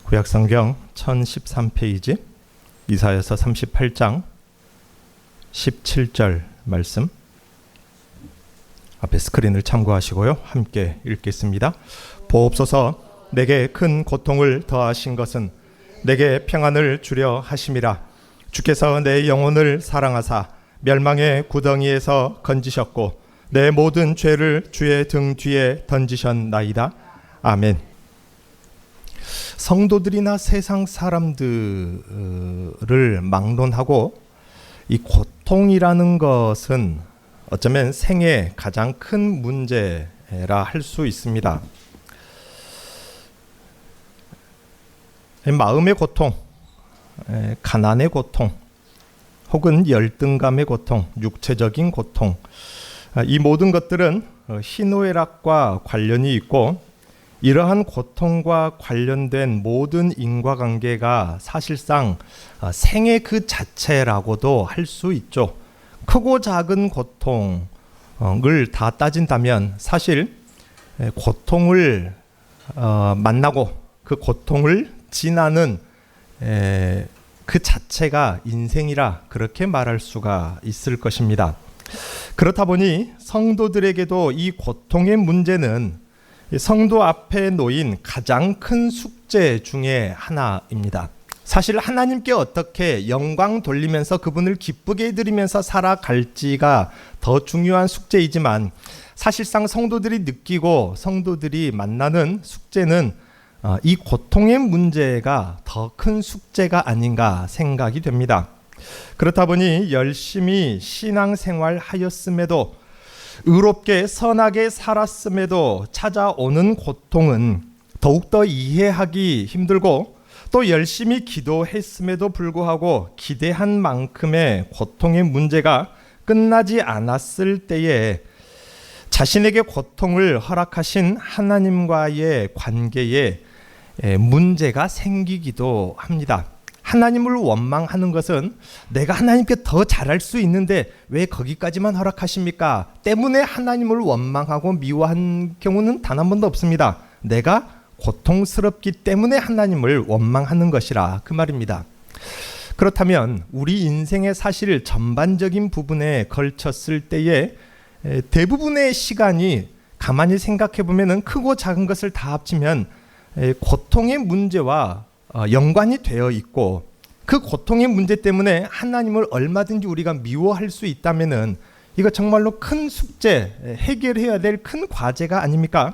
구약성경 1013페이지 이사야서 38장 17절 말씀 앞에 스크린을 참고하시고요. 함께 읽겠습니다. 보옵소서, 내게 큰 고통을 더하신 것은 내게 평안을 주려 하심이라. 주께서 내 영혼을 사랑하사 멸망의 구덩이에서 건지셨고 내 모든 죄를 주의 등 뒤에 던지셨나이다. 아멘. 성도들이나 세상 사람들을 막론하고 이 고통이라는 것은 어쩌면 생의 가장 큰 문제라 할 수 있습니다. 마음의 고통, 가난의 고통, 혹은 열등감의 고통, 육체적인 고통, 이 모든 것들은 희노애락과 관련이 있고 이러한 고통과 관련된 모든 인과관계가 사실상 생의 그 자체라고도 할 수 있죠. 크고 작은 고통을 다 따진다면 사실 고통을 만나고 그 고통을 지나는 그 자체가 인생이라 그렇게 말할 수가 있을 것입니다. 그렇다 보니 성도들에게도 이 고통의 문제는 성도 앞에 놓인 가장 큰 숙제 중에 하나입니다. 사실 하나님께 어떻게 영광 돌리면서 그분을 기쁘게 해드리면서 살아갈지가 더 중요한 숙제이지만 사실상 성도들이 느끼고 성도들이 만나는 숙제는 이 고통의 문제가 더 큰 숙제가 아닌가 생각이 됩니다. 그렇다 보니 열심히 신앙생활 하였음에도 의롭게 선하게 살았음에도 찾아오는 고통은 더욱더 이해하기 힘들고 또 열심히 기도했음에도 불구하고 기대한 만큼의 고통의 문제가 끝나지 않았을 때에 자신에게 고통을 허락하신 하나님과의 관계에 문제가 생기기도 합니다. 하나님을 원망하는 것은 내가 하나님께 더 잘할 수 있는데 왜 거기까지만 허락하십니까? 때문에 하나님을 원망하고 미워한 경우는 단 한 번도 없습니다. 내가 고통스럽기 때문에 하나님을 원망하는 것이라 그 말입니다. 그렇다면 우리 인생의 사실 전반적인 부분에 걸쳤을 때에 대부분의 시간이 가만히 생각해 보면 크고 작은 것을 다 합치면 고통의 문제와 연관이 되어 있고 그 고통의 문제 때문에 하나님을 얼마든지 우리가 미워할 수 있다면은 이거 정말로 큰 숙제, 해결해야 될 큰 과제가 아닙니까?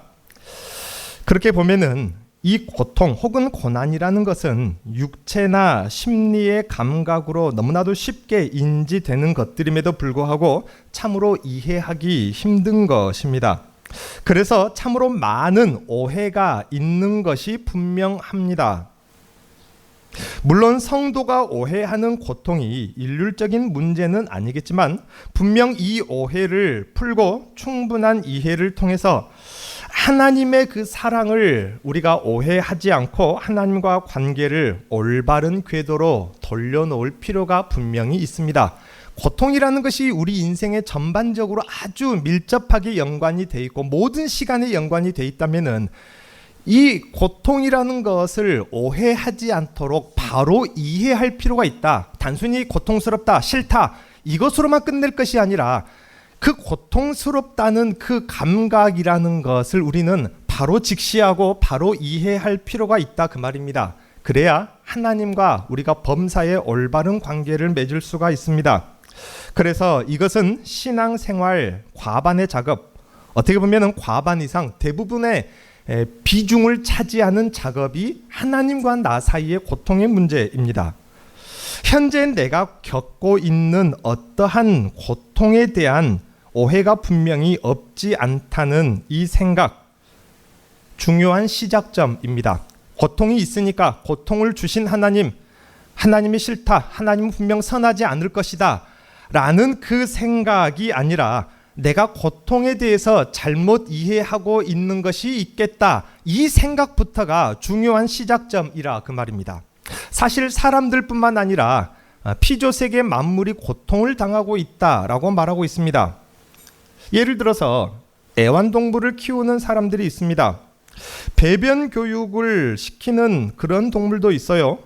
그렇게 보면은 이 고통 혹은 고난이라는 것은 육체나 심리의 감각으로 너무나도 쉽게 인지되는 것들임에도 불구하고 참으로 이해하기 힘든 것입니다. 그래서 참으로 많은 오해가 있는 것이 분명합니다. 물론 성도가 오해하는 고통이 일률적인 문제는 아니겠지만 분명 이 오해를 풀고 충분한 이해를 통해서 하나님의 그 사랑을 우리가 오해하지 않고 하나님과 관계를 올바른 궤도로 돌려놓을 필요가 분명히 있습니다. 고통이라는 것이 우리 인생에 전반적으로 아주 밀접하게 연관이 돼 있고 모든 시간에 연관이 돼 있다면은 이 고통이라는 것을 오해하지 않도록 바로 이해할 필요가 있다. 단순히 고통스럽다, 싫다 이것으로만 끝낼 것이 아니라 그 고통스럽다는 그 감각이라는 것을 우리는 바로 직시하고 바로 이해할 필요가 있다 그 말입니다. 그래야 하나님과 우리가 범사에 올바른 관계를 맺을 수가 있습니다. 그래서 이것은 신앙생활 과반의 작업, 어떻게 보면 과반 이상 대부분의 비중을 차지하는 작업이 하나님과 나 사이의 고통의 문제입니다. 현재 내가 겪고 있는 어떠한 고통에 대한 오해가 분명히 없지 않다는 이 생각, 중요한 시작점입니다. 고통이 있으니까 고통을 주신 하나님이 싫다, 하나님은 분명 선하지 않을 것이다 라는 그 생각이 아니라 내가 고통에 대해서 잘못 이해하고 있는 것이 있겠다. 이 생각부터가 중요한 시작점이라 그 말입니다. 사실 사람들뿐만 아니라 피조세계 만물이 고통을 당하고 있다라고 말하고 있습니다. 예를 들어서 애완동물을 키우는 사람들이 있습니다. 배변 교육을 시키는 그런 동물도 있어요.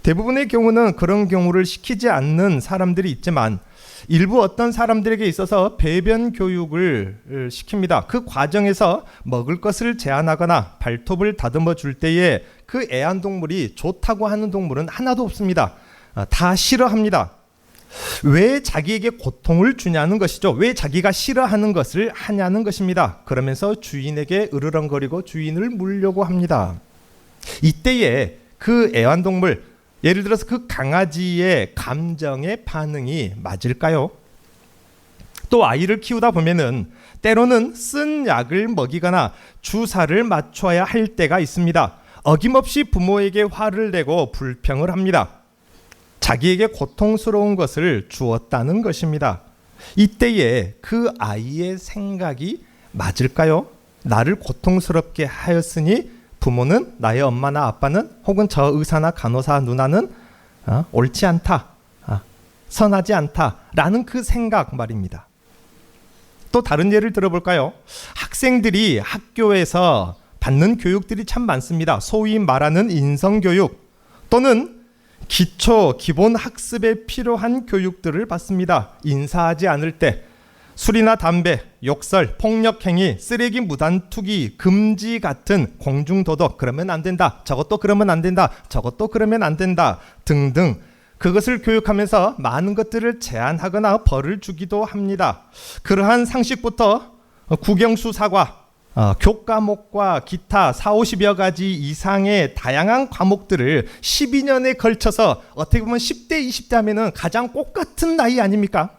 대부분의 경우는 그런 경우를 시키지 않는 사람들이 있지만 일부 어떤 사람들에게 있어서 배변 교육을 시킵니다. 그 과정에서 먹을 것을 제한하거나 발톱을 다듬어 줄 때에 그 애완동물이 좋다고 하는 동물은 하나도 없습니다. 다 싫어합니다. 왜 자기에게 고통을 주냐는 것이죠. 왜 자기가 싫어하는 것을 하냐는 것입니다. 그러면서 주인에게 으르렁거리고 주인을 물려고 합니다. 이때에 그 애완동물, 예를 들어서 그 강아지의 감정의 반응이 맞을까요? 또 아이를 키우다 보면은 때로는 쓴 약을 먹이거나 주사를 맞춰야 할 때가 있습니다. 어김없이 부모에게 화를 내고 불평을 합니다. 자기에게 고통스러운 것을 주었다는 것입니다. 이때에 그 아이의 생각이 맞을까요? 나를 고통스럽게 하였으니 부모는, 나의 엄마나 아빠는, 혹은 저 의사나 간호사 누나는 옳지 않다, 선하지 않다라는 그 생각 말입니다. 또 다른 예를 들어볼까요? 학생들이 학교에서 받는 교육들이 참 많습니다. 소위 말하는 인성교육 또는 기초, 기본 학습에 필요한 교육들을 받습니다. 인사하지 않을 때 술이나 담배, 욕설, 폭력행위, 쓰레기 무단 투기, 금지 같은 공중도덕, 그러면 안 된다, 저것도 그러면 안 된다, 저것도 그러면 안 된다 등등 그것을 교육하면서 많은 것들을 제한하거나 벌을 주기도 합니다. 그러한 상식부터 국영수 사과, 교과목과 기타 40~50여 가지 이상의 다양한 과목들을 12년에 걸쳐서 어떻게 보면 10대, 20대 하면은 가장 꽃 같은 나이 아닙니까?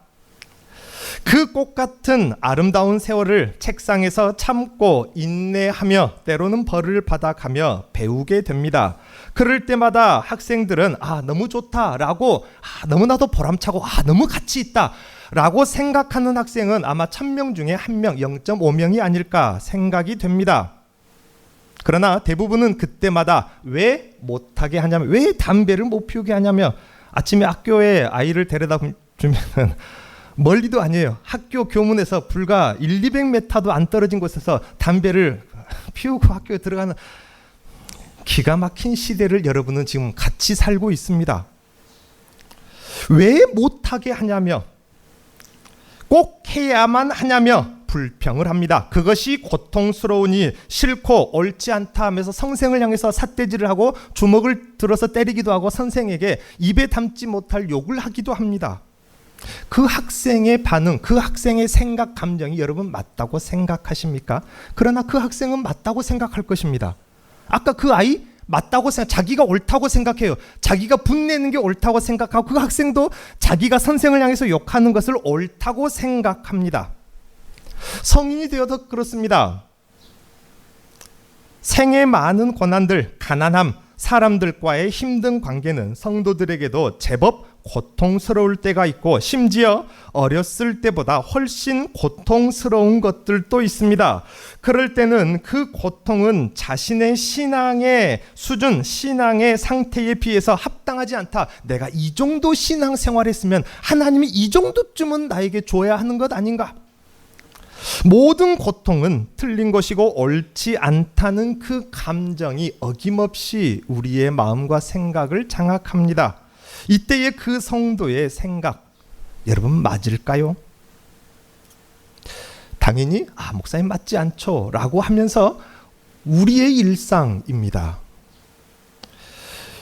그 꽃 같은 아름다운 세월을 책상에서 참고 인내하며 때로는 벌을 받아가며 배우게 됩니다. 그럴 때마다 학생들은 너무 좋다라고, 너무나도 보람차고, 너무 가치 있다 라고 생각하는 학생은 아마 1000명 중에 1명, 0.5명이 아닐까 생각이 됩니다. 그러나 대부분은 그때마다 왜 못하게 하냐면, 왜 담배를 못 피우게 하냐면, 아침에 학교에 아이를 데려다 주면은 멀리도 아니에요. 학교 교문에서 불과 100~200m도 안 떨어진 곳에서 담배를 피우고 학교에 들어가는 기가 막힌 시대를 여러분은 지금 같이 살고 있습니다. 왜 못하게 하냐며, 꼭 해야만 하냐며 불평을 합니다. 그것이 고통스러우니 싫고 옳지 않다 하면서 선생을 향해서 삿대질을 하고 주먹을 들어서 때리기도 하고 선생에게 입에 담지 못할 욕을 하기도 합니다. 그 학생의 반응, 그 학생의 생각, 감정이 여러분 맞다고 생각하십니까? 그러나 그 학생은 맞다고 생각할 것입니다. 아까 그 아이 맞다고 자기가 옳다고 생각해요. 자기가 분내는 게 옳다고 생각하고, 그 학생도 자기가 선생을 향해서 욕하는 것을 옳다고 생각합니다. 성인이 되어도 그렇습니다. 생의 많은 고난들, 가난함, 사람들과의 힘든 관계는 성도들에게도 제법 고통스러울 때가 있고, 심지어 어렸을 때보다 훨씬 고통스러운 것들도 있습니다. 그럴 때는 그 고통은 자신의 신앙의 수준, 신앙의 상태에 비해서 합당하지 않다. 내가 이 정도 신앙생활 했으면 하나님이 이 정도쯤은 나에게 줘야 하는 것 아닌가? 모든 고통은 틀린 것이고 옳지 않다는 그 감정이 어김없이 우리의 마음과 생각을 장악합니다. 이때의 그 성도의 생각, 여러분 맞을까요? 당연히 목사님 맞지 않죠 라고 하면서 우리의 일상입니다.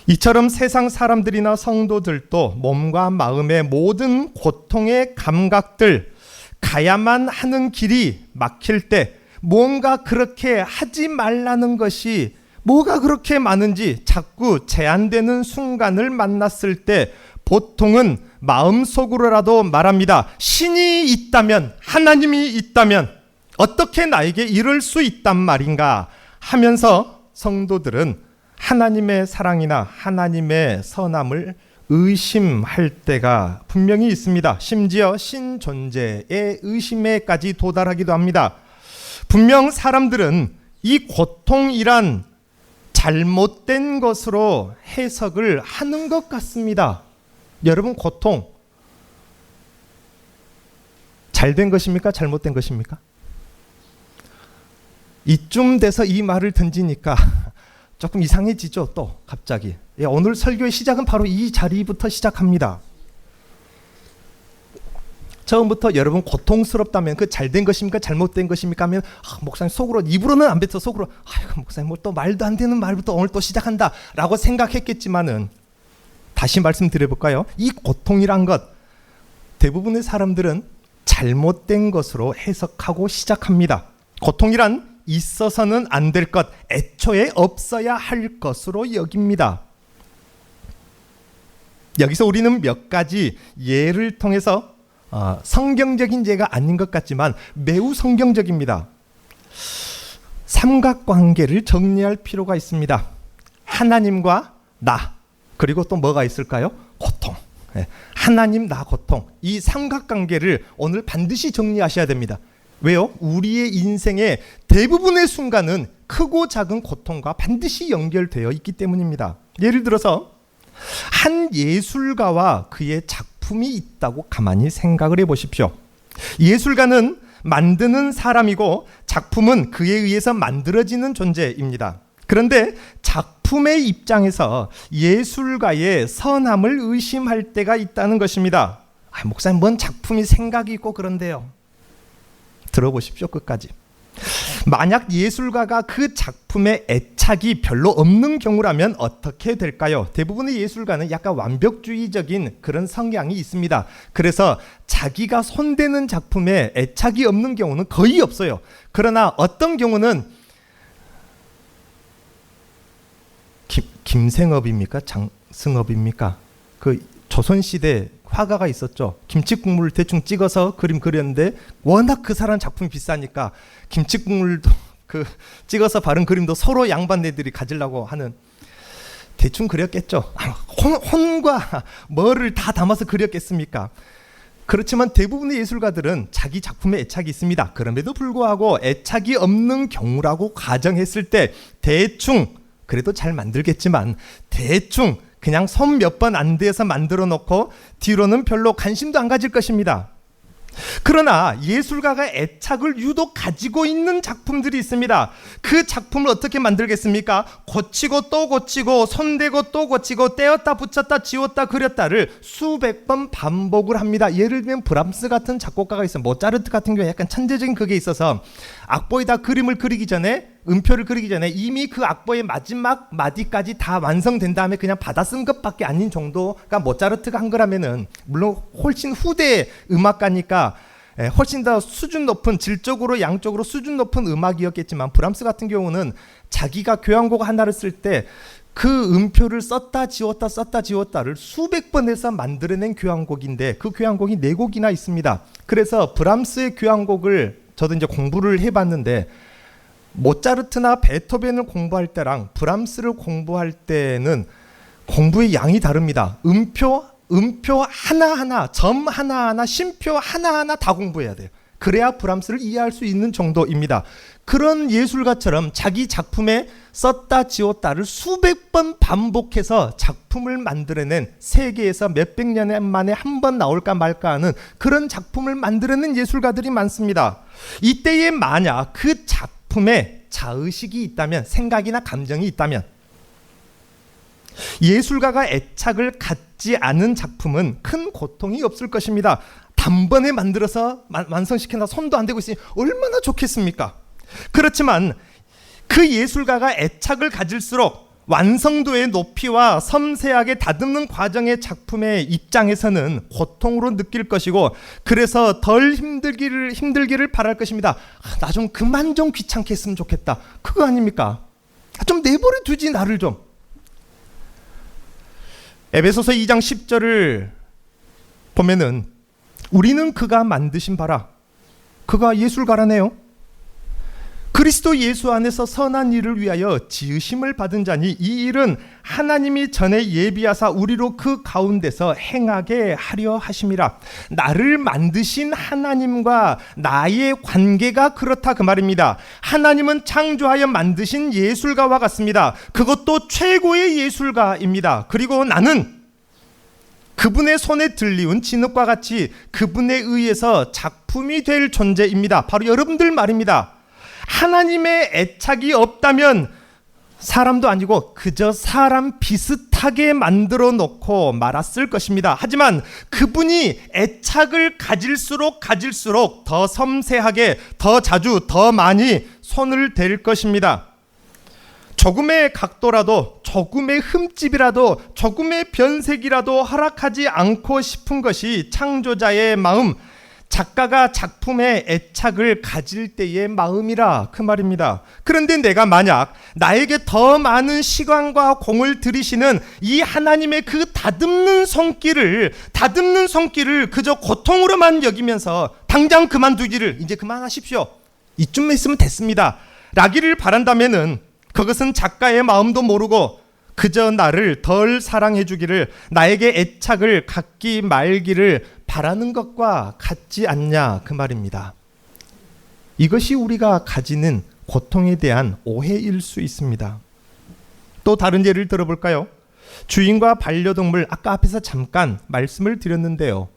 이처럼 세상 사람들이나 성도들도 몸과 마음의 모든 고통의 감각들, 가야만 하는 길이 막힐 때 뭔가 그렇게 하지 말라는 것이 뭐가 그렇게 많은지 자꾸 제한되는 순간을 만났을 때 보통은 마음속으로라도 말합니다. 신이 있다면, 하나님이 있다면 어떻게 나에게 이럴 수 있단 말인가 하면서 성도들은 하나님의 사랑이나 하나님의 선함을 의심할 때가 분명히 있습니다. 심지어 신존재의 의심에까지 도달하기도 합니다. 분명 사람들은 이 고통이란 잘못된 것으로 해석을 하는 것 같습니다. 여러분, 고통 잘된 것입니까? 잘못된 것입니까? 이쯤 돼서 이 말을 던지니까 조금 이상해지죠. 또 갑자기. 오늘 설교의 시작은 바로 이 자리부터 시작합니다. 처음부터 여러분 고통스럽다면 그 잘된 것입니까 잘못된 것입니까 하면 목사님 속으로, 입으로는 안 뱉어 속으로 아이고 목사님 뭐 또 말도 안 되는 말부터 오늘 또 시작한다 라고 생각했겠지만은, 다시 말씀드려볼까요? 이 고통이란 것 대부분의 사람들은 잘못된 것으로 해석하고 시작합니다. 고통이란 있어서는 안 될 것, 애초에 없어야 할 것으로 여깁니다. 여기서 우리는 몇 가지 예를 통해서 성경적인 예가 아닌 것 같지만 매우 성경적입니다. 삼각관계를 정리할 필요가 있습니다. 하나님과 나, 그리고 또 뭐가 있을까요? 고통. 하나님, 나, 고통. 이 삼각관계를 오늘 반드시 정리하셔야 됩니다. 왜요? 우리의 인생의 대부분의 순간은 크고 작은 고통과 반드시 연결되어 있기 때문입니다. 예를 들어서 한 예술가와 그의 작품이 있다고 가만히 생각을 해보십시오. 예술가는 만드는 사람이고 작품은 그에 의해서 만들어지는 존재입니다. 그런데 작품의 입장에서 예술가의 선함을 의심할 때가 있다는 것입니다. 목사님, 뭔 작품이 생각이 있고 그런데요. 들어보십시오, 끝까지. 만약 예술가가 그 작품에 애착이 별로 없는 경우라면 어떻게 될까요? 대부분의 예술가는 약간 완벽주의적인 그런 성향이 있습니다. 그래서 자기가 손대는 작품에 애착이 없는 경우는 거의 없어요. 그러나 어떤 경우는 김생업입니까? 장승업입니까? 그 조선시대 화가가 있었죠. 김치국물을 대충 찍어서 그림 그렸는데 워낙 그 사람 작품이 비싸니까 김치국물도 그 찍어서 바른 그림도 서로 양반네들이 가지려고 하는, 대충 그렸겠죠. 혼과 뭐를 다 담아서 그렸겠습니까? 그렇지만 대부분의 예술가들은 자기 작품에 애착이 있습니다. 그럼에도 불구하고 애착이 없는 경우라고 가정했을 때 대충, 그래도 잘 만들겠지만 대충 그냥 손 몇 번 안 대서 만들어 놓고 뒤로는 별로 관심도 안 가질 것입니다. 그러나 예술가가 애착을 유독 가지고 있는 작품들이 있습니다. 그 작품을 어떻게 만들겠습니까? 고치고 또 고치고 손대고 또 고치고 떼었다 붙였다 지웠다 그렸다를 수백 번 반복을 합니다. 예를 들면 브람스 같은 작곡가가 있어요. 모차르트 같은 경우에 약간 천재적인 그게 있어서 악보에다 그림을 그리기 전에, 음표를 그리기 전에 이미 그 악보의 마지막 마디까지 다 완성된 다음에 그냥 받아 쓴 것밖에 아닌 정도가 모차르트가 한 거라면은, 물론 훨씬 후대 음악가니까 훨씬 더 수준 높은, 질적으로 양적으로 수준 높은 음악이었겠지만, 브람스 같은 경우는 자기가 교향곡 하나를 쓸 때 그 음표를 썼다 지웠다를 수백 번 해서 만들어낸 교향곡인데 그 교향곡이 4곡이나 있습니다. 그래서 브람스의 교향곡을 저도 이제 공부를 해봤는데, 모차르트나 베토벤을 공부할 때랑 브람스를 공부할 때는 공부의 양이 다릅니다. 음표 하나하나, 점 하나하나, 심표 하나하나 다 공부해야 돼요. 그래야 브람스를 이해할 수 있는 정도입니다. 그런 예술가처럼 자기 작품에 썼다 지웠다를 수백 번 반복해서 작품을 만들어낸, 세계에서 몇백 년 만에 한 번 나올까 말까 하는 그런 작품을 만들어낸 예술가들이 많습니다. 이때에 만약 그 작품에 자의식이 있다면, 생각이나 감정이 있다면, 예술가가 애착을 갖지 않은 작품은 큰 고통이 없을 것입니다. 단번에 만들어서 완성시켜놔 손도 안 대고 있으니 얼마나 좋겠습니까? 그렇지만 그 예술가가 애착을 가질수록 완성도의 높이와 섬세하게 다듬는 과정의 작품의 입장에서는 고통으로 느낄 것이고, 그래서 덜 힘들기를 바랄 것입니다. 나 좀 그만 좀 귀찮게 했으면 좋겠다. 그거 아닙니까? 좀 내버려 두지, 나를 좀. 에베소서 2장 10절을 보면은 우리는 그가 만드신 바라, 그가 예술가라네요. 그리스도 예수 안에서 선한 일을 위하여 지으심을 받은 자니 이 일은 하나님이 전에 예비하사 우리로 그 가운데서 행하게 하려 하심이라. 나를 만드신 하나님과 나의 관계가 그렇다, 그 말입니다. 하나님은 창조하여 만드신 예술가와 같습니다. 그것도 최고의 예술가입니다. 그리고 나는 그분의 손에 들리운 진흙과 같이 그분에 의해서 작품이 될 존재입니다. 바로 여러분들 말입니다. 하나님의 애착이 없다면 사람도 아니고 그저 사람 비슷하게 만들어 놓고 말았을 것입니다. 하지만 그분이 애착을 가질수록 더 섬세하게, 더 자주, 더 많이 손을 댈 것입니다. 조금의 각도라도, 조금의 흠집이라도, 조금의 변색이라도 허락하지 않고 싶은 것이 창조자의 마음, 작가가 작품에 애착을 가질 때의 마음이라 그 말입니다. 그런데 내가 만약 나에게 더 많은 시간과 공을 들이시는 이 하나님의 그 다듬는 손길을 그저 고통으로만 여기면서 당장 그만두기를, 이제 그만하십시오, 이쯤 있으면 됐습니다 라기를 바란다면은 그것은 작가의 마음도 모르고 그저 나를 덜 사랑해 주기를, 나에게 애착을 갖기 말기를 바라는 것과 같지 않냐 그 말입니다. 이것이 우리가 가지는 고통에 대한 오해일 수 있습니다. 또 다른 예를 들어볼까요? 주인과 반려동물, 아까 앞에서 잠깐 말씀을 드렸는데요.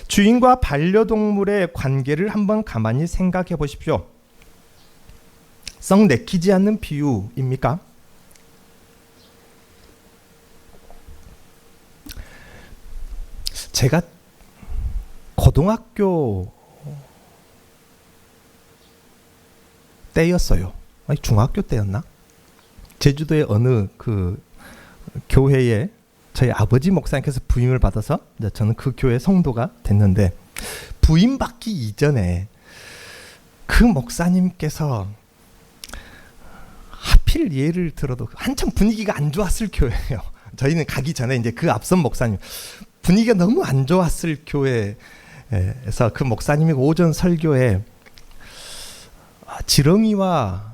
주인과 반려동물의 관계를 한번 가만히 생각해 보십시오. 썩 내키지 않는 비유입니까? 제가 고등학교 때였어요. 아니, 중학교 때였나? 제주도의 어느 그 교회에 저희 아버지 목사님께서 부임을 받아서 저는 그 교회 성도가 됐는데, 부임받기 이전에 그 목사님께서 하필 예를 들어도 한참 분위기가 안 좋았을 교회예요. 저희는 가기 전에 이제 그 앞선 목사님, 분위기가 너무 안 좋았을 교회에서 그 목사님이 오전 설교에 지렁이와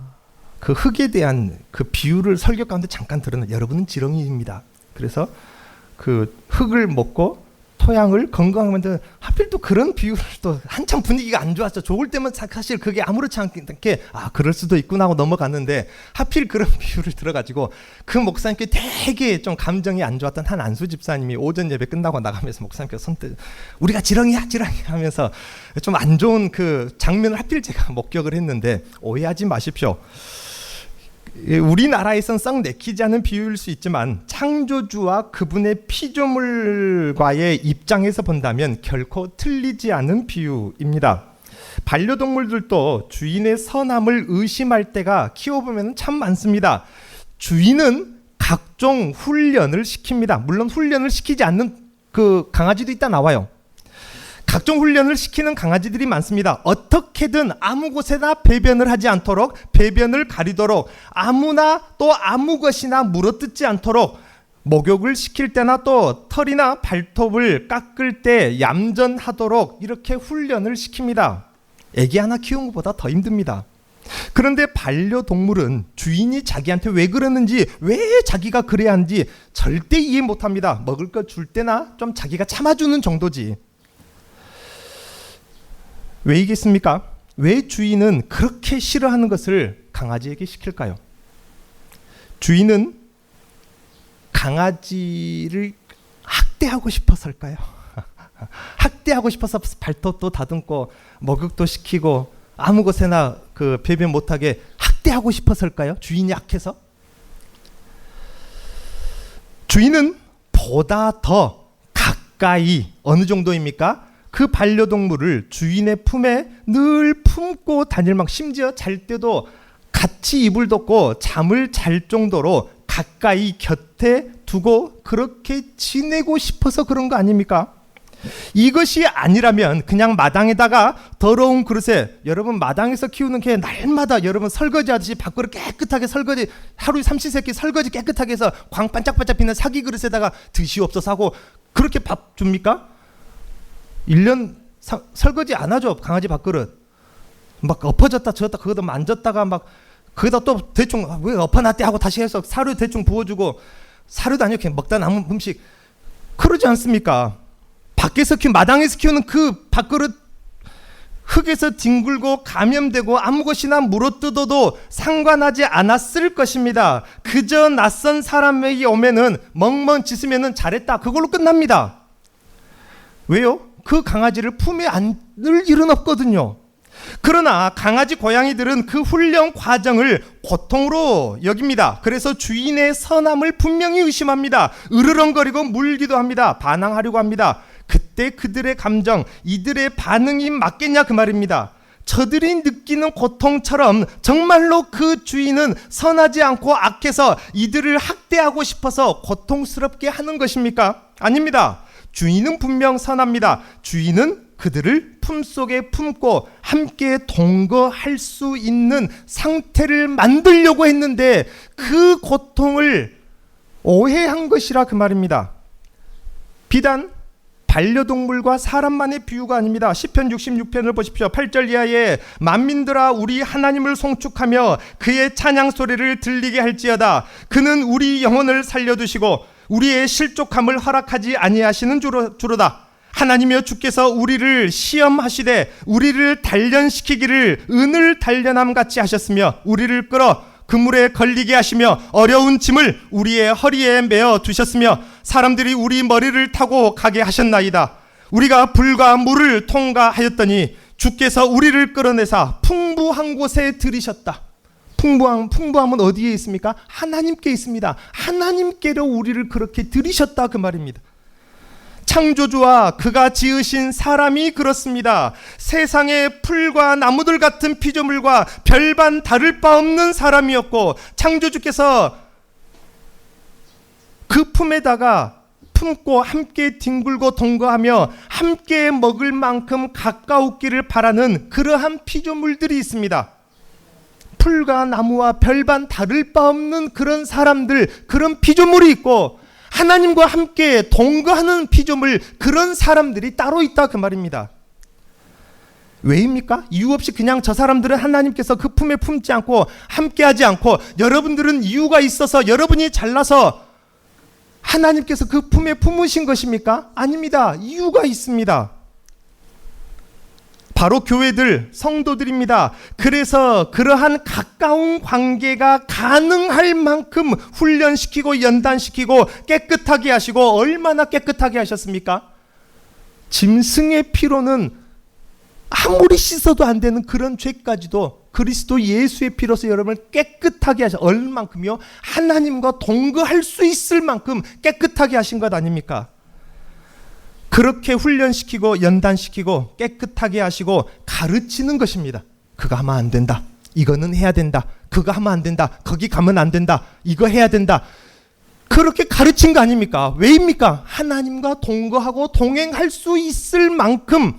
그 흙에 대한 그 비유를 설교 가운데 잠깐 들었는데, 여러분은 지렁이입니다. 그래서 그 흙을 먹고 토양을 건강하게 만드는, 하필 또 그런 비유를, 또 한참 분위기가 안 좋았죠. 좋을 때면 사실 그게 아무렇지 않게 그럴 수도 있구나 하고 넘어갔는데, 하필 그런 비유를 들어가지고 그 목사님께 되게 좀 감정이 안 좋았던 한 안수 집사님이 오전 예배 끝나고 나가면서 목사님께서 손뜻 우리가 지렁이야 하면서 좀 안 좋은 그 장면을 하필 제가 목격을 했는데, 오해하지 마십시오. 우리나라에선 썩 내키지 않은 비유일 수 있지만 창조주와 그분의 피조물과의 입장에서 본다면 결코 틀리지 않은 비유입니다. 반려동물들도 주인의 선함을 의심할 때가 키워보면 참 많습니다. 주인은 각종 훈련을 시킵니다. 물론 훈련을 시키지 않는 그 강아지도 있다 나와요. 각종 훈련을 시키는 강아지들이 많습니다. 어떻게든 아무 곳에나 배변을 하지 않도록, 배변을 가리도록, 아무나 또 아무 것이나 물어뜯지 않도록 목욕을 시킬 때나 또 털이나 발톱을 깎을 때 얌전하도록 이렇게 훈련을 시킵니다. 애기 하나 키우는 것보다 더 힘듭니다. 그런데 반려동물은 주인이 자기한테 왜 그러는지, 왜 자기가 그래야 하는지 절대 이해 못합니다. 먹을 거 줄 때나 좀 자기가 참아주는 정도지. 왜이겠습니까? 왜 주인은 그렇게 싫어하는 것을 강아지에게 시킬까요? 주인은 강아지를 학대하고 싶어서일까요? 학대하고 싶어서 발톱도 다듬고 목욕도 시키고 아무 곳에나 그 배변 못하게 학대하고 싶어서일까요? 주인이 약해서? 주인은 보다 더 가까이, 어느 정도입니까? 그 반려동물을 주인의 품에 늘 품고 다닐 만큼, 심지어 잘 때도 같이 이불 덮고 잠을 잘 정도로 가까이 곁에 두고 그렇게 지내고 싶어서 그런 거 아닙니까? 이것이 아니라면 그냥 마당에다가 더러운 그릇에, 여러분 마당에서 키우는 개 날마다 여러분 설거지 하듯이 밖으로 깨끗하게 설거지, 하루에 삼시세끼 설거지 깨끗하게 해서 광 반짝반짝 빛나는 사기 그릇에다가 드시옵소서 하고 그렇게 밥 줍니까? 1년 설거지 안 하죠. 강아지 밥그릇 막 엎어졌다 졌다 그거도 만졌다가 막 거기다 또 대충 왜 엎어놨대 하고 다시 해서 사료 대충 부어주고, 사료도 아니고 그냥 먹다 남은 음식 그러지 않습니까? 밖에서 마당에서 키우는 그 밥그릇 흙에서 뒹굴고 감염되고 아무 것이나 물어뜯어도 상관하지 않았을 것입니다. 그저 낯선 사람에게 오면은 멍멍 짖으면은 잘했다, 그걸로 끝납니다. 왜요? 그 강아지를 품에 안을 일은 없거든요. 그러나 강아지, 고양이들은 그 훈련 과정을 고통으로 여깁니다. 그래서 주인의 선함을 분명히 의심합니다. 으르렁거리고 물기도 합니다. 반항하려고 합니다. 그때 그들의 감정, 이들의 반응이 맞겠냐 그 말입니다. 저들이 느끼는 고통처럼 정말로 그 주인은 선하지 않고 악해서 이들을 학대하고 싶어서 고통스럽게 하는 것입니까? 아닙니다. 주인은 분명 선합니다. 주인은 그들을 품속에 품고 함께 동거할 수 있는 상태를 만들려고 했는데 그 고통을 오해한 것이라 그 말입니다. 비단 반려동물과 사람만의 비유가 아닙니다. 시편 66편을 보십시오. 8절 이하에 만민들아 우리 하나님을 송축하며 그의 찬양 소리를 들리게 할지어다. 그는 우리 영혼을 살려두시고 우리의 실족함을 허락하지 아니하시는 주로다. 하나님이여 주께서 우리를 시험하시되 우리를 단련시키기를 은을 단련함 같이 하셨으며 우리를 끌어 그물에 걸리게 하시며 어려운 짐을 우리의 허리에 메어 두셨으며 사람들이 우리 머리를 타고 가게 하셨나이다. 우리가 불과 물을 통과하였더니 주께서 우리를 끌어내사 풍부한 곳에 들이셨다. 풍부함은 어디에 있습니까? 하나님께 있습니다. 하나님께로 우리를 그렇게 들이셨다 그 말입니다. 창조주와 그가 지으신 사람이 그렇습니다. 세상의 풀과 나무들 같은 피조물과 별반 다를 바 없는 사람이었고 창조주께서 그 품에다가 품고 함께 뒹굴고 동거하며 함께 먹을 만큼 가까웠기를 바라는 그러한 피조물들이 있습니다. 풀과 나무와 별반 다를 바 없는 그런 사람들, 그런 피조물이 있고 하나님과 함께 동거하는 피조물, 그런 사람들이 따로 있다 그 말입니다. 왜입니까? 이유 없이 그냥 저 사람들은 하나님께서 그 품에 품지 않고 함께하지 않고 여러분들은 이유가 있어서 여러분이 잘나서 하나님께서 그 품에 품으신 것입니까? 아닙니다. 이유가 있습니다. 바로 교회들, 성도들입니다. 그래서 그러한 가까운 관계가 가능할 만큼 훈련시키고 연단시키고 깨끗하게 하시고 얼마나 깨끗하게 하셨습니까? 짐승의 피로는 아무리 씻어도 안 되는 그런 죄까지도 그리스도 예수의 피로서 여러분을 깨끗하게 하셔. 얼만큼요? 하나님과 동거할 수 있을 만큼 깨끗하게 하신 것 아닙니까? 그렇게 훈련시키고 연단시키고 깨끗하게 하시고 가르치는 것입니다. 그거 하면 안 된다. 이거는 해야 된다. 그거 하면 안 된다. 거기 가면 안 된다. 이거 해야 된다. 그렇게 가르친 거 아닙니까? 왜입니까? 하나님과 동거하고 동행할 수 있을 만큼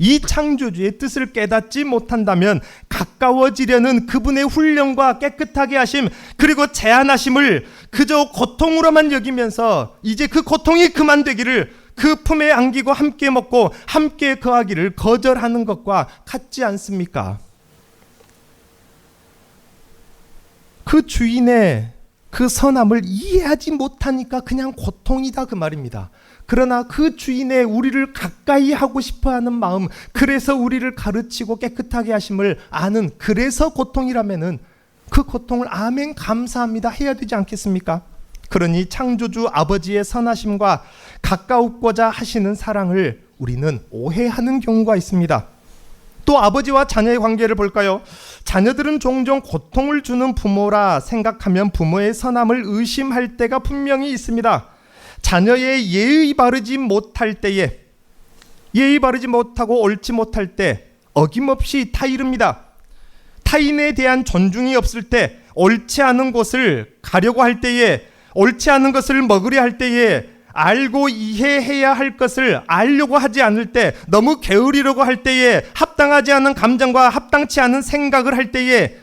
이 창조주의 뜻을 깨닫지 못한다면 가까워지려는 그분의 훈련과 깨끗하게 하심 그리고 제한하심을 그저 고통으로만 여기면서 이제 그 고통이 그만되기를 그 품에 안기고 함께 먹고 함께 거하기를 거절하는 것과 같지 않습니까? 그 주인의 그 선함을 이해하지 못하니까 그냥 고통이다 그 말입니다. 그러나 그 주인의 우리를 가까이 하고 싶어하는 마음, 그래서 우리를 가르치고 깨끗하게 하심을 아는 그래서 고통이라면은 그 고통을 아멘 감사합니다 해야 되지 않겠습니까? 그러니 창조주 아버지의 선하심과 가까우고자 하시는 사랑을 우리는 오해하는 경우가 있습니다. 또 아버지와 자녀의 관계를 볼까요? 자녀들은 종종 고통을 주는 부모라 생각하면 부모의 선함을 의심할 때가 분명히 있습니다. 자녀의 예의 바르지 못할 때에, 예의 바르지 못하고 옳지 못할 때 어김없이 타이릅니다. 타인에 대한 존중이 없을 때, 옳지 않은 곳을 가려고 할 때에, 옳지 않은 것을 먹으려 할 때에, 알고 이해해야 할 것을 알려고 하지 않을 때, 너무 게으르려고 할 때에, 합당하지 않은 감정과 합당치 않은 생각을 할 때에,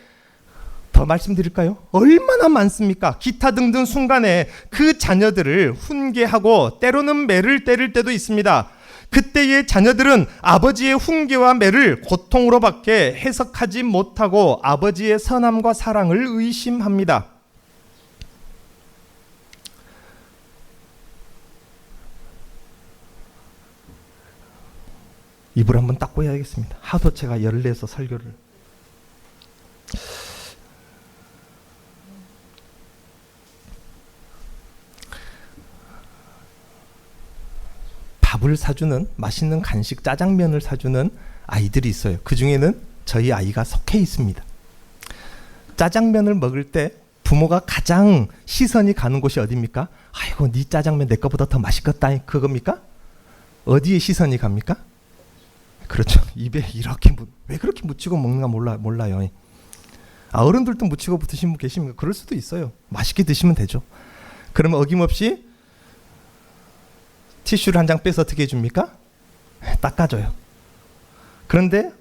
더 말씀드릴까요? 얼마나 많습니까? 기타 등등 순간에 그 자녀들을 훈계하고 때로는 매를 때릴 때도 있습니다. 그때의 자녀들은 아버지의 훈계와 매를 고통으로밖에 해석하지 못하고 아버지의 선함과 사랑을 의심합니다. 입을 한번 닦고 해야겠습니다. 하도 제가 열을 내서 설교를. 밥을 사주는, 맛있는 간식 짜장면을 사주는 아이들이 있어요. 그 중에는 저희 아이가 속해 있습니다. 짜장면을 먹을 때 부모가 가장 시선이 가는 곳이 어디입니까? 아이고, 네 짜장면 내 거보다 더 맛있겠다, 그겁니까? 어디에 시선이 갑니까? 그렇죠. 입에 이렇게 왜 그렇게 묻히고 먹는가 몰라요. 어른들도 묻히고 드시는 분 계십니까? 그럴 수도 있어요. 맛있게 드시면 되죠. 그러면 어김없이 티슈를 한 장 빼서 어떻게 해줍니까? 닦아줘요. 그런데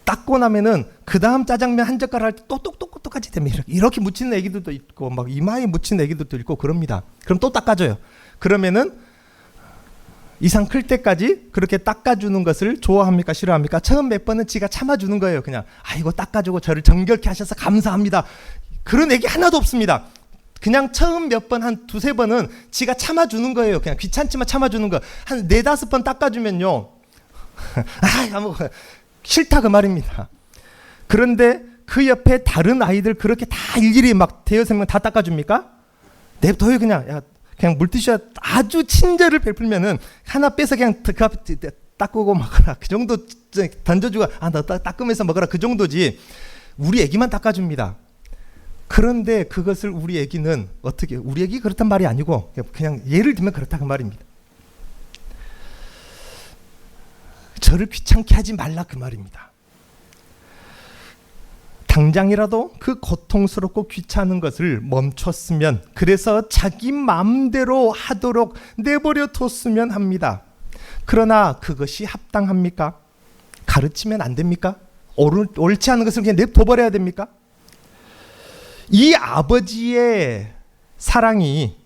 닦고 나면은 그 다음 짜장면 한 젓갈 할 때 또 똑같이 되면 이렇게 묻히는 애기들도 있고 막 이마에 묻히는 애기들도 있고 그럽니다. 그럼 또 닦아줘요. 그러면은 이상 클 때까지 그렇게 닦아주는 것을 좋아합니까? 싫어합니까? 처음 몇 번은 지가 참아주는 거예요. 그냥 아이고 닦아주고 저를 정결케 하셔서 감사합니다. 그런 애기 하나도 없습니다. 그냥 처음 몇 번 한 두세 번은 지가 참아주는 거예요. 그냥 귀찮지만 참아주는 거. 한 네다섯 번 닦아주면요. 싫다 그 말입니다. 그런데 그 옆에 다른 아이들 그렇게 다 일일이 막 대여섯 명 다 닦아줍니까? 냅둬요 그냥. 그냥 물티슈 아주 친절을 베풀면은 하나 빼서 그냥 그 앞에 닦고 먹어라. 그 정도 던져주고 너 닦으면서 먹어라. 그 정도지. 우리 애기만 닦아줍니다. 그런데 그것을 우리 애기는 어떻게, 우리 애기 그렇단 말이 아니고 그냥 예를 들면 그렇다 그 말입니다. 저를 귀찮게 하지 말라 그 말입니다. 당장이라도 그 고통스럽고 귀찮은 것을 멈췄으면, 그래서 자기 마음대로 하도록 내버려 뒀으면 합니다. 그러나 그것이 합당합니까? 가르치면 안 됩니까? 옳지 않은 것을 그냥 냅둬버려야 됩니까? 이 아버지의 사랑이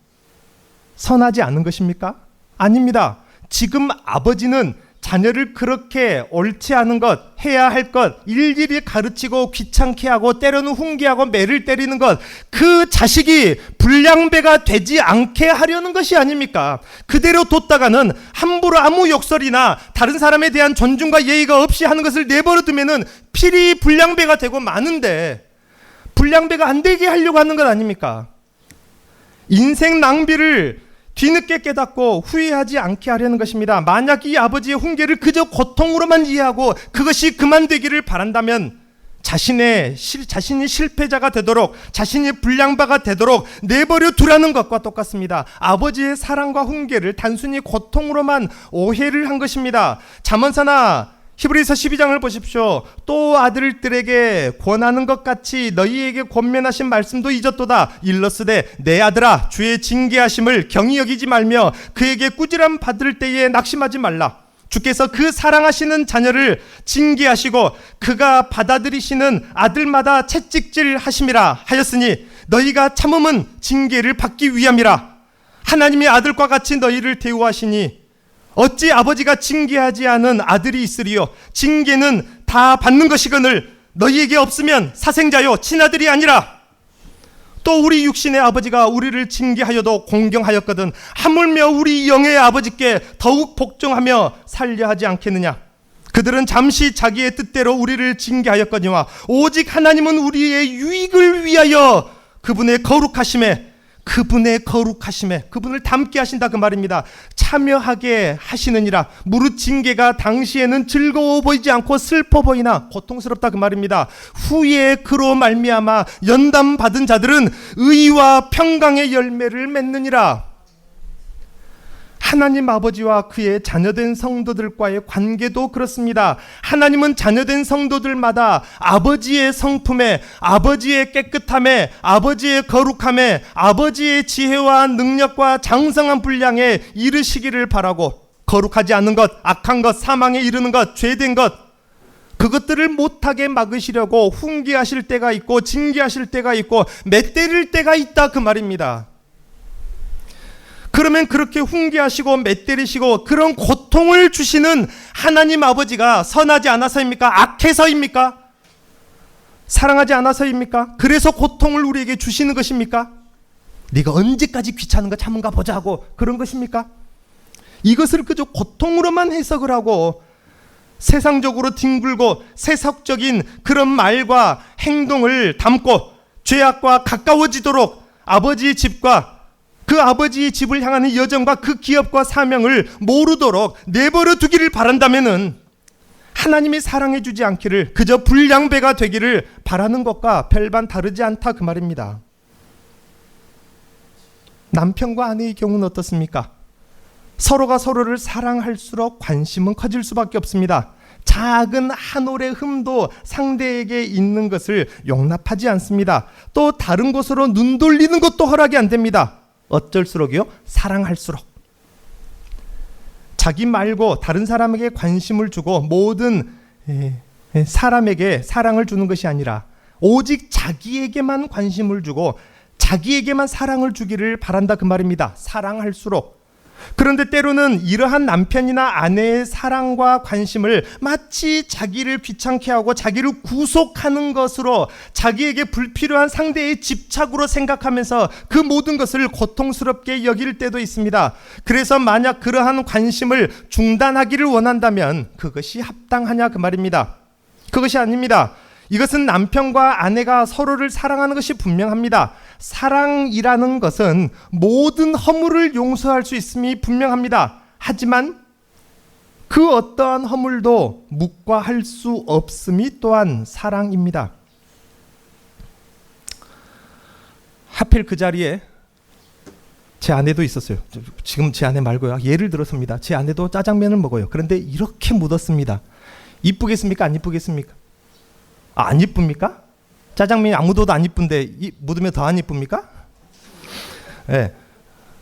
선하지 않은 것입니까? 아닙니다. 지금 아버지는 자녀를 그렇게 옳지 않은 것, 해야 할 것 일일이 가르치고 귀찮게 하고 때로는 훈계하고 매를 때리는 것, 그 자식이 불량배가 되지 않게 하려는 것이 아닙니까? 그대로 뒀다가는 함부로 아무 욕설이나 다른 사람에 대한 존중과 예의가 없이 하는 것을 내버려 두면은 필히 불량배가 되고 마는데, 불량배가 안 되게 하려고 하는 것 아닙니까? 인생 낭비를 뒤늦게 깨닫고 후회하지 않게 하려는 것입니다. 만약 이 아버지의 훈계를 그저 고통으로만 이해하고 그것이 그만되기를 바란다면 자신이 실패자가 되도록, 자신이 불량바가 되도록 내버려 두라는 것과 똑같습니다. 아버지의 사랑과 훈계를 단순히 고통으로만 오해를 한 것입니다. 잠언사나 히브리서 12장을 보십시오. 또 아들들에게 권하는 것 같이 너희에게 권면하신 말씀도 잊었도다. 일러스되 내 아들아 주의 징계하심을 경히 여기지 말며 그에게 꾸지람 받을 때에 낙심하지 말라. 주께서 그 사랑하시는 자녀를 징계하시고 그가 받아들이시는 아들마다 채찍질 하심이라 하였으니 너희가 참음은 징계를 받기 위함이라. 하나님의 아들과 같이 너희를 대우하시니 어찌 아버지가 징계하지 않은 아들이 있으리요? 징계는 다 받는 것이거늘 너희에게 없으면 사생자요 친아들이 아니라. 또 우리 육신의 아버지가 우리를 징계하여도 공경하였거든 하물며 우리 영의 아버지께 더욱 복종하며 살려 하지 않겠느냐? 그들은 잠시 자기의 뜻대로 우리를 징계하였거니와 오직 하나님은 우리의 유익을 위하여 그분의 거룩하심에 그분을 닮게 하신다 그 말입니다. 참여하게 하시느니라. 무릇 징계가 당시에는 즐거워 보이지 않고 슬퍼 보이나 고통스럽다 그 말입니다. 후에 그로 말미암아 연단 받은 자들은 의와 평강의 열매를 맺느니라. 하나님 아버지와 그의 자녀된 성도들과의 관계도 그렇습니다. 하나님은 자녀된 성도들마다 아버지의 성품에, 아버지의 깨끗함에, 아버지의 거룩함에, 아버지의 지혜와 능력과 장성한 분량에 이르시기를 바라고, 거룩하지 않은 것, 악한 것, 사망에 이르는 것, 죄된 것, 그것들을 못하게 막으시려고 훈계하실 때가 있고 징계하실 때가 있고 맷때릴 때가 있다 그 말입니다. 그러면 그렇게 훈계하시고 맷때리시고 그런 고통을 주시는 하나님 아버지가 선하지 않아서입니까? 악해서입니까? 사랑하지 않아서입니까? 그래서 고통을 우리에게 주시는 것입니까? 네가 언제까지 귀찮은 거 참은가 보자 하고 그런 것입니까? 이것을 그저 고통으로만 해석을 하고 세상적으로 뒹굴고 세속적인 그런 말과 행동을 담고 죄악과 가까워지도록 아버지의 집과 그 아버지의 집을 향하는 여정과 그 기업과 사명을 모르도록 내버려 두기를 바란다면은 하나님이 사랑해 주지 않기를, 그저 불량배가 되기를 바라는 것과 별반 다르지 않다 그 말입니다. 남편과 아내의 경우는 어떻습니까? 서로가 서로를 사랑할수록 관심은 커질 수밖에 없습니다. 작은 한 올의 흠도 상대에게 있는 것을 용납하지 않습니다. 또 다른 곳으로 눈 돌리는 것도 허락이 안 됩니다. 어쩔수록이요? 사랑할수록. 자기 말고 다른 사람에게 관심을 주고 모든 사람에게 사랑을 주는 것이 아니라 오직 자기에게만 관심을 주고 자기에게만 사랑을 주기를 바란다 그 말입니다. 사랑할수록. 그런데 때로는 이러한 남편이나 아내의 사랑과 관심을 마치 자기를 귀찮게 하고 자기를 구속하는 것으로, 자기에게 불필요한 상대의 집착으로 생각하면서 그 모든 것을 고통스럽게 여길 때도 있습니다. 그래서 만약 그러한 관심을 중단하기를 원한다면 그것이 합당하냐 그 말입니다. 그것이 아닙니다. 이것은 남편과 아내가 서로를 사랑하는 것이 분명합니다. 사랑이라는 것은 모든 허물을 용서할 수 있음이 분명합니다. 하지만 그 어떠한 허물도 묵과할 수 없음이 또한 사랑입니다. 하필 그 자리에 제 아내도 있었어요. 지금 제 아내 말고요. 예를 들어서입니다. 제 아내도 짜장면을 먹어요. 그런데 이렇게 묻었습니다. 이쁘겠습니까? 안 이쁘겠습니까? 안 이쁩니까? 짜장면이 안 묻어도 안 이쁜데 묻으면 더 안 이쁩니까? 네.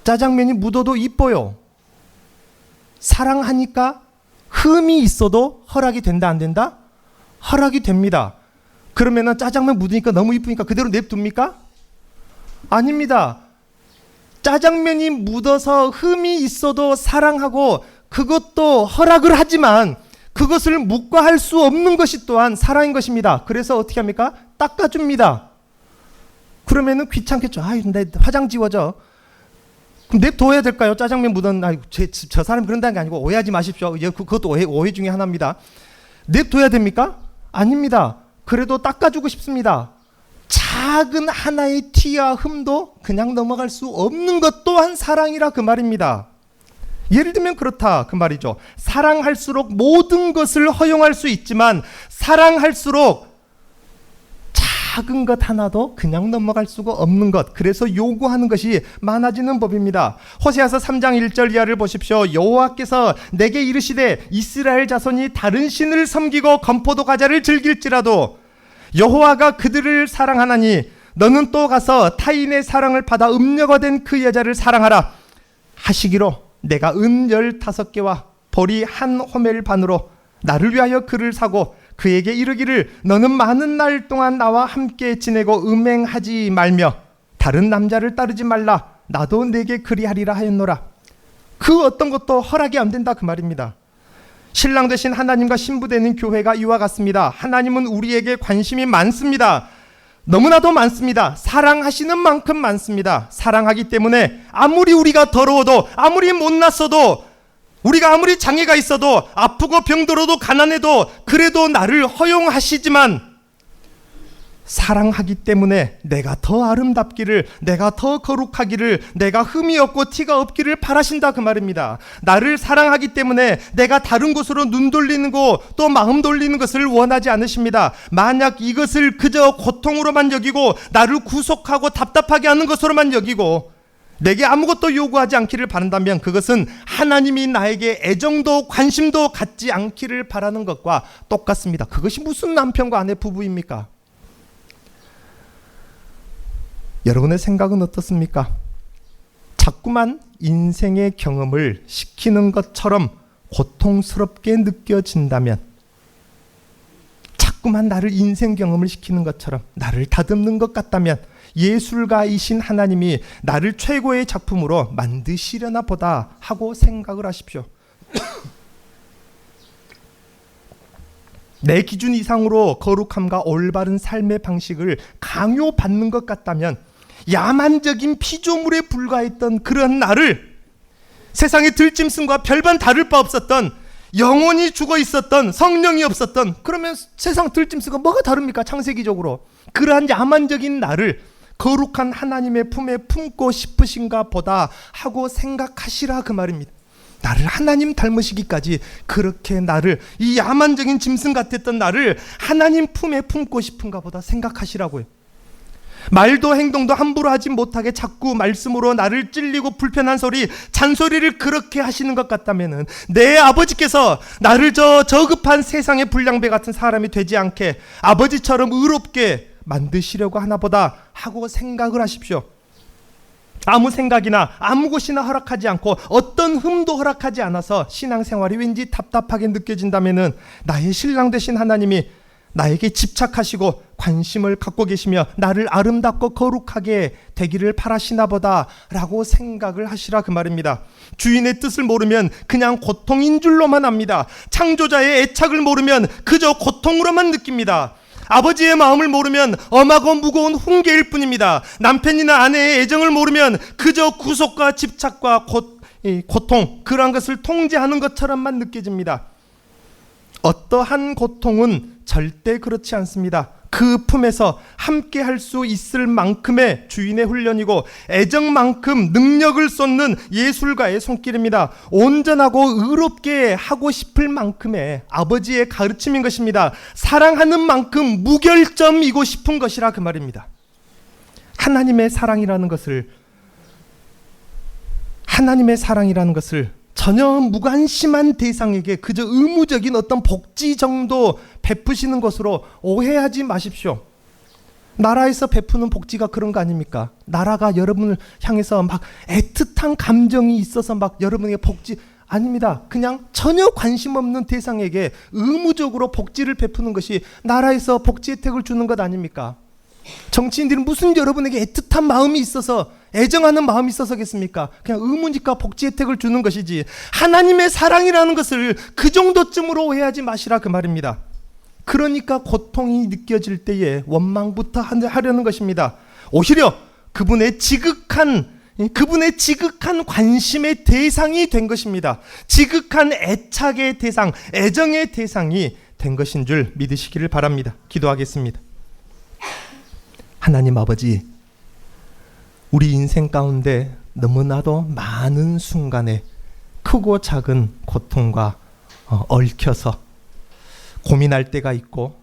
짜장면이 묻어도 이뻐요. 사랑하니까 흠이 있어도 허락이 된다 안 된다? 허락이 됩니다. 그러면은 짜장면 묻으니까 너무 이쁘니까 그대로 냅둡니까? 아닙니다. 짜장면이 묻어서 흠이 있어도 사랑하고 그것도 허락을 하지만 그것을 묵과할 수 없는 것이 또한 사랑인 것입니다. 그래서 어떻게 합니까? 닦아줍니다. 그러면은 귀찮겠죠. 아유, 내 화장 지워져. 그럼 냅둬야 될까요? 짜장면 묻은, 저 사람이 그런다는 게 아니고 오해하지 마십시오. 그것도 오해 중에 하나입니다. 냅둬야 됩니까? 아닙니다. 그래도 닦아주고 싶습니다. 작은 하나의 티와 흠도 그냥 넘어갈 수 없는 것 또한 사랑이라 그 말입니다. 예를 들면 그렇다 그 말이죠. 사랑할수록 모든 것을 허용할 수 있지만 사랑할수록 작은 것 하나도 그냥 넘어갈 수가 없는 것, 그래서 요구하는 것이 많아지는 법입니다. 호세아서 3장 1절 이하를 보십시오. 여호와께서 내게 이르시되 이스라엘 자손이 다른 신을 섬기고 건포도 과자를 즐길지라도 여호와가 그들을 사랑하나니 너는 또 가서 타인의 사랑을 받아 음녀가 된 그 여자를 사랑하라 하시기로 내가 은 15개와 보리 한 호멜 반으로 나를 위하여 그를 사고 그에게 이르기를 너는 많은 날 동안 나와 함께 지내고 음행하지 말며 다른 남자를 따르지 말라 나도 내게 그리하리라 하였노라. 그 어떤 것도 허락이 안 된다 그 말입니다. 신랑 되신 하나님과 신부 되는 교회가 이와 같습니다. 하나님은 우리에게 관심이 많습니다. 너무나도 많습니다. 사랑하시는 만큼 많습니다. 사랑하기 때문에 아무리 우리가 더러워도, 아무리 못났어도, 우리가 아무리 장애가 있어도, 아프고 병들어도 가난해도 그래도 나를 허용하시지만 사랑하기 때문에 내가 더 아름답기를, 내가 더 거룩하기를, 내가 흠이 없고 티가 없기를 바라신다 그 말입니다. 나를 사랑하기 때문에 내가 다른 곳으로 눈 돌리는 거 또 마음 돌리는 것을 원하지 않으십니다. 만약 이것을 그저 고통으로만 여기고 나를 구속하고 답답하게 하는 것으로만 여기고 내게 아무것도 요구하지 않기를 바란다면 그것은 하나님이 나에게 애정도 관심도 갖지 않기를 바라는 것과 똑같습니다. 그것이 무슨 남편과 아내 부부입니까? 여러분의 생각은 어떻습니까? 자꾸만 인생의 경험을 시키는 것처럼 고통스럽게 느껴진다면, 자꾸만 나를 인생 경험을 시키는 것처럼 나를 다듬는 것 같다면 예술가이신 하나님이 나를 최고의 작품으로 만드시려나 보다 하고 생각을 하십시오. 내 기준 이상으로 거룩함과 올바른 삶의 방식을 강요받는 것 같다면 야만적인 피조물에 불과했던 그런 나를 세상의 들짐승과 별반 다를 바 없었던, 영혼이 죽어 있었던, 성령이 없었던, 그러면 세상 들짐승과 뭐가 다릅니까? 창세기적으로 그러한 야만적인 나를 거룩한 하나님의 품에 품고 싶으신가 보다 하고 생각하시라 그 말입니다. 나를 하나님 닮으시기까지 그렇게 나를, 이 야만적인 짐승 같았던 나를 하나님 품에 품고 싶은가 보다 생각하시라고요. 말도 행동도 함부로 하지 못하게 자꾸 말씀으로 나를 찔리고 불편한 소리, 잔소리를 그렇게 하시는 것 같다면 내 아버지께서 나를 저 저급한 세상의 불량배 같은 사람이 되지 않게 아버지처럼 의롭게 만드시려고 하나보다 하고 생각을 하십시오. 아무 생각이나 아무 곳이나 허락하지 않고 어떤 흠도 허락하지 않아서 신앙생활이 왠지 답답하게 느껴진다면 나의 신랑 되신 하나님이 나에게 집착하시고 관심을 갖고 계시며 나를 아름답고 거룩하게 되기를 바라시나 보다 라고 생각을 하시라 그 말입니다. 주인의 뜻을 모르면 그냥 고통인 줄로만 압니다. 창조자의 애착을 모르면 그저 고통으로만 느낍니다. 아버지의 마음을 모르면 엄하고 무거운 훈계일 뿐입니다. 남편이나 아내의 애정을 모르면 그저 구속과 집착과 고통, 그러한 것을 통제하는 것처럼만 느껴집니다. 어떠한 고통은 절대 그렇지 않습니다. 그 품에서 함께 할 수 있을 만큼의 주인의 훈련이고 애정만큼 능력을 쏟는 예술가의 손길입니다. 온전하고 의롭게 하고 싶을 만큼의 아버지의 가르침인 것입니다. 사랑하는 만큼 무결점이고 싶은 것이라 그 말입니다. 하나님의 사랑이라는 것을 전혀 무관심한 대상에게 그저 의무적인 어떤 복지 정도 베푸시는 것으로 오해하지 마십시오. 나라에서 베푸는 복지가 그런 거 아닙니까? 나라가 여러분을 향해서 막 애틋한 감정이 있어서 막 여러분에게 복지, 아닙니다. 그냥 전혀 관심 없는 대상에게 의무적으로 복지를 베푸는 것이 나라에서 복지 혜택을 주는 것 아닙니까? 정치인들은 무슨 여러분에게 애틋한 마음이 있어서, 애정하는 마음이 있어서겠습니까? 그냥 의무니까 복지 혜택을 주는 것이지, 하나님의 사랑이라는 것을 그 정도쯤으로 오해하지 마시라 그 말입니다. 그러니까 고통이 느껴질 때에 원망부터 하려는 것입니다. 오히려 그분의 지극한 관심의 대상이 된 것입니다. 지극한 애착의 대상, 애정의 대상이 된 것인 줄 믿으시기를 바랍니다. 기도하겠습니다. 하나님 아버지, 우리 인생 가운데 너무나도 많은 순간에 크고 작은 고통과 얽혀서 고민할 때가 있고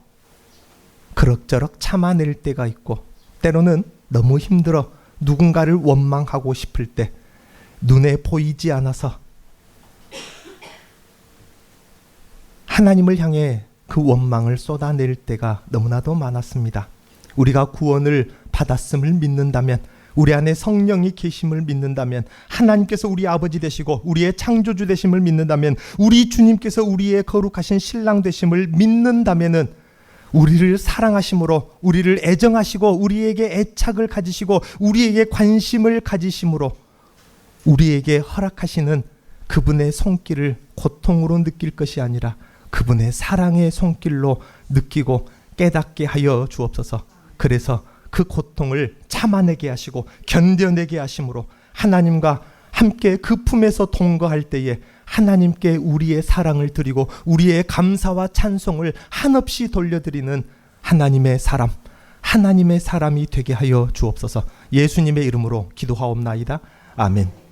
그럭저럭 참아낼 때가 있고 때로는 너무 힘들어 누군가를 원망하고 싶을 때 눈에 보이지 않아서 하나님을 향해 그 원망을 쏟아낼 때가 너무나도 많았습니다. 우리가 구원을 받았음을 믿는다면, 우리 안에 성령이 계심을 믿는다면, 하나님께서 우리 아버지 되시고 우리의 창조주 되심을 믿는다면, 우리 주님께서 우리의 거룩하신 신랑 되심을 믿는다면은 우리를 사랑하심으로, 우리를 애정하시고 우리에게 애착을 가지시고 우리에게 관심을 가지심으로 우리에게 허락하시는 그분의 손길을 고통으로 느낄 것이 아니라 그분의 사랑의 손길로 느끼고 깨닫게 하여 주옵소서. 그래서 그 고통을 참아내게 하시고 견뎌내게 하심으로 하나님과 함께 그 품에서 동거할 때에 하나님께 우리의 사랑을 드리고 우리의 감사와 찬송을 한없이 돌려드리는 하나님의 사람이 되게 하여 주옵소서. 예수님의 이름으로 기도하옵나이다. 아멘.